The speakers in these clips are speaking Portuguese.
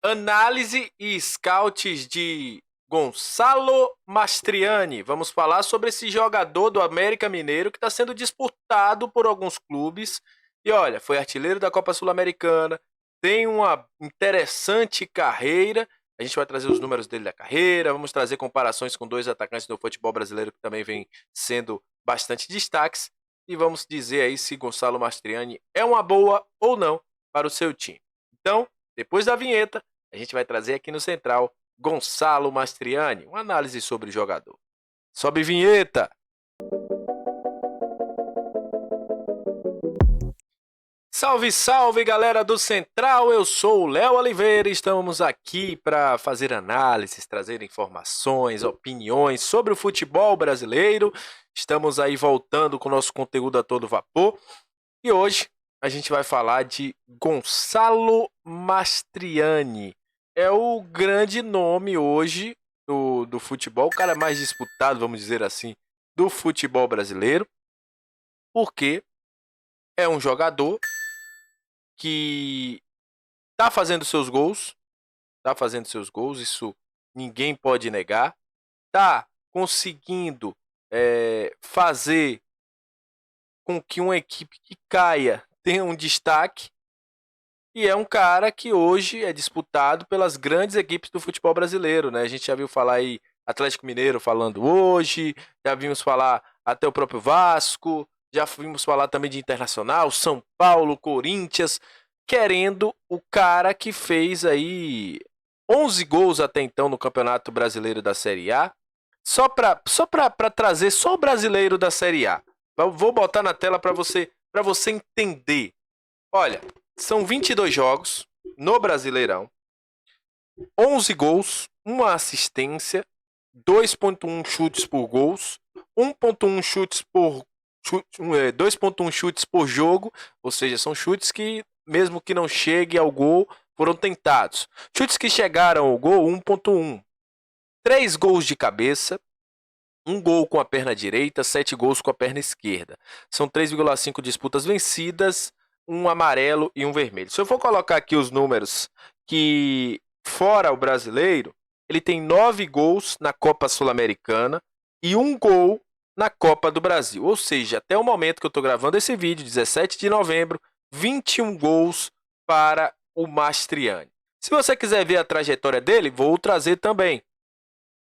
Análise e scouts de Gonçalo Mastriani. Vamos falar sobre esse jogador do América Mineiro que está sendo disputado por alguns clubes. E olha, foi artilheiro da Copa Sul-Americana, tem uma interessante carreira. A gente vai trazer os números dele da carreira, vamos trazer comparações com dois atacantes do futebol brasileiro que também vem sendo bastante destaques. E vamos dizer aí se Gonçalo Mastriani é uma boa ou não para o seu time. Então, depois da vinheta, a gente vai trazer aqui no Central Gonçalo Mastriani, uma análise sobre o jogador. Sobe vinheta! Salve, salve galera do Central, eu sou o Léo Oliveira e estamos aqui para fazer análises, trazer informações, opiniões sobre o futebol brasileiro. Estamos aí voltando com o nosso conteúdo a todo vapor e hoje a gente vai falar de Gonçalo Mastriani. É o grande nome hoje do futebol, o cara mais disputado, vamos dizer assim, do futebol brasileiro, porque é um jogador que tá fazendo seus gols, isso ninguém pode negar, tá conseguindo fazer com que uma equipe que caia tenha um destaque. E é um cara que hoje é disputado pelas grandes equipes do futebol brasileiro, né? A gente já viu falar aí Atlético Mineiro falando hoje, já vimos falar até o próprio Vasco, já vimos falar também de Internacional, São Paulo, Corinthians, querendo o cara que fez aí 11 gols até então no Campeonato Brasileiro da Série A, só para trazer só o brasileiro da Série A. Vou botar na tela para você entender. Olha, são 22 jogos no Brasileirão, 11 gols, uma assistência, 2.1 chutes por gols, 1.1 chutes por 2.1 chutes por jogo, ou seja, são chutes que mesmo que não chegue ao gol, foram tentados. Chutes que chegaram ao gol, 1.1. 3 gols de cabeça, 1 gol com a perna direita, 7 gols com a perna esquerda. São 3,5 disputas vencidas, um amarelo e um vermelho. Se eu for colocar aqui os números que, fora o brasileiro, ele tem 9 gols na Copa Sul-Americana e 1 gol na Copa do Brasil. Ou seja, até o momento que eu estou gravando esse vídeo, 17 de novembro, 21 gols para o Mastriani. Se você quiser ver a trajetória dele, vou trazer também.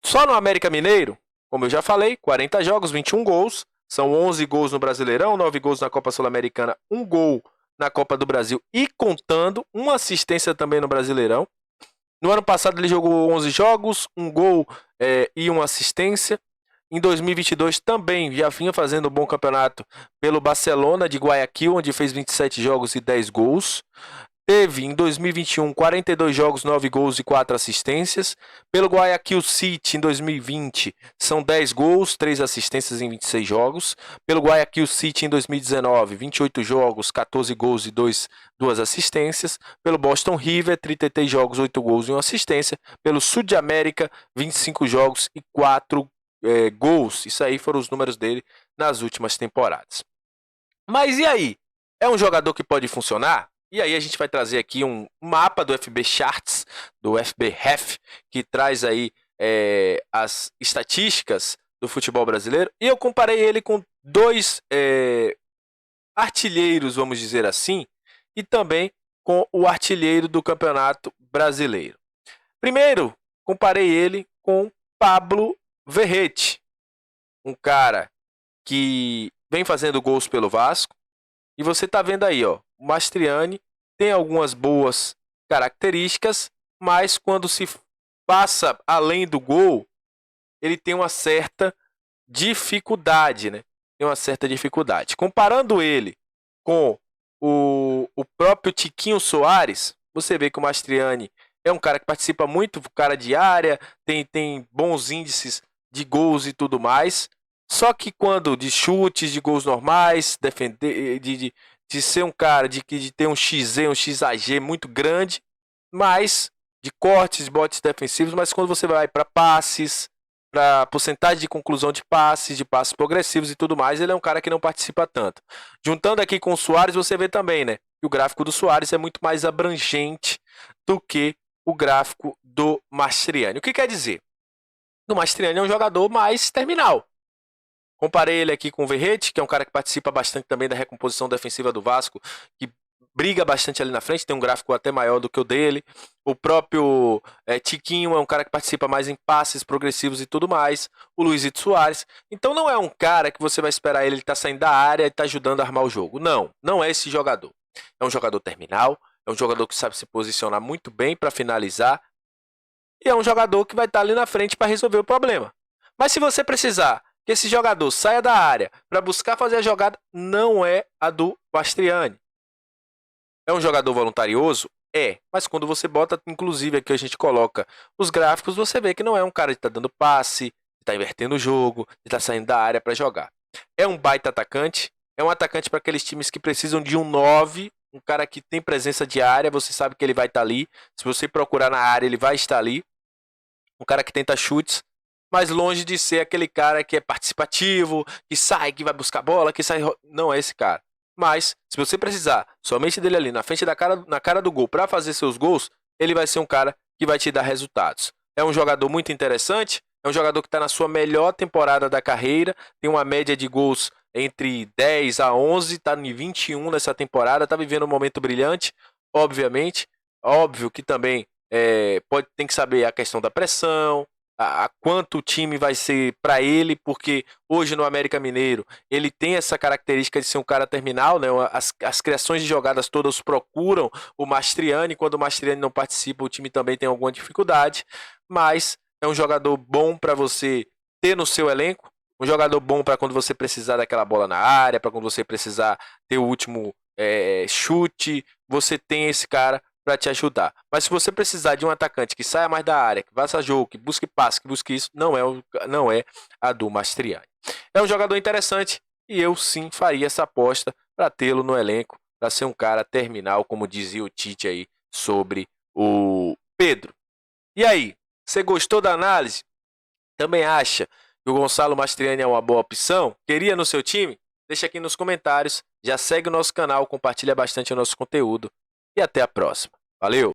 Só no América Mineiro, como eu já falei, 40 jogos, 21 gols. São 11 gols no Brasileirão, 9 gols na Copa Sul-Americana, 1 gol na Copa do Brasil e contando, uma assistência também no Brasileirão. No ano passado ele jogou 11 jogos, 1 gol e uma assistência. Em 2022 também já vinha fazendo um bom campeonato pelo Barcelona de Guayaquil, onde fez 27 jogos e 10 gols. Teve em 2021 42 jogos, 9 gols e 4 assistências. Pelo Guayaquil City em 2020 são 10 gols, 3 assistências em 26 jogos. Pelo Guayaquil City em 2019, 28 jogos, 14 gols e 2 assistências. Pelo Boston River, 33 jogos, 8 gols e 1 assistência. Pelo Sud América, 25 jogos e 4 gols. Isso aí foram os números dele nas últimas temporadas. Mas e aí? É um jogador que pode funcionar? E aí a gente vai trazer aqui um mapa do FB Charts, do FB Ref, que traz aí as estatísticas do futebol brasileiro. E eu comparei ele com dois artilheiros, vamos dizer assim, e também com o artilheiro do Campeonato Brasileiro. Primeiro, comparei ele com Pablo Verrete, um cara que vem fazendo gols pelo Vasco. E você tá vendo aí, ó, o Mastriani tem algumas boas características, mas quando se passa além do gol, ele tem uma certa dificuldade, né? Tem uma certa dificuldade. Comparando ele com o próprio Tiquinho Soares, você vê que o Mastriani é um cara que participa muito, cara de área, tem bons índices de gols e tudo mais. Só que quando de chutes, de gols normais, defender, de ser um cara, de ter um XZ, um XAG muito grande, mas de cortes, botes defensivos, mas quando você vai para passes, para porcentagem de conclusão de passes progressivos e tudo mais, ele é um cara que não participa tanto. Juntando aqui com o Soares, você vê também, né? Que o gráfico do Soares é muito mais abrangente do que o gráfico do Mastriani. O que quer dizer? O Mastriani é um jogador mais terminal. Comparei ele aqui com o Verratti, que é um cara que participa bastante também da recomposição defensiva do Vasco, que briga bastante ali na frente, tem um gráfico até maior do que o dele. O próprio Tiquinho é um cara que participa mais em passes progressivos e tudo mais. O Luizito Soares. Então não é um cara que você vai esperar ele estar saindo da área e estar ajudando a armar o jogo. Não, não é esse jogador. É um jogador terminal, é um jogador que sabe se posicionar muito bem para finalizar. E é um jogador que vai estar ali na frente para resolver o problema. Mas se você precisar que esse jogador saia da área para buscar fazer a jogada, não é a do Mastriani. É um jogador voluntarioso? É. Mas quando você bota, inclusive aqui a gente coloca os gráficos, você vê que não é um cara que está dando passe, que está invertendo o jogo, que está saindo da área para jogar. É um baita atacante. É um atacante para aqueles times que precisam de um 9, um cara que tem presença de área, você sabe que ele vai estar ali. Se você procurar na área, ele vai estar ali. Um cara que tenta chutes, mas longe de ser aquele cara que é participativo, que sai, que vai buscar bola, que sai... Não é esse cara. Mas, se você precisar somente dele ali na frente na cara do gol para fazer seus gols, ele vai ser um cara que vai te dar resultados. É um jogador muito interessante, é um jogador que está na sua melhor temporada da carreira, tem uma média de gols entre 10 a 11, está em 21 nessa temporada, está vivendo um momento brilhante, obviamente. Óbvio que também tem que saber a questão da pressão, a quanto o time vai ser para ele, porque hoje no América Mineiro ele tem essa característica de ser um cara terminal, né? As criações de jogadas todas procuram o Mastriani, quando o Mastriani não participa, o time também tem alguma dificuldade, mas é um jogador bom para você ter no seu elenco, um jogador bom para quando você precisar daquela bola na área, para quando você precisar ter o último chute, você tem esse cara para te ajudar. Mas se você precisar de um atacante que saia mais da área, que faça jogo, que busque passe, que busque isso, não é a do Mastriani. É um jogador interessante e eu sim faria essa aposta para tê-lo no elenco, para ser um cara terminal, como dizia o Tite aí sobre o Pedro. E aí, você gostou da análise? Também acha que o Gonçalo Mastriani é uma boa opção? Queria no seu time? Deixa aqui nos comentários, já segue o nosso canal, compartilha bastante o nosso conteúdo e até a próxima. Valeu!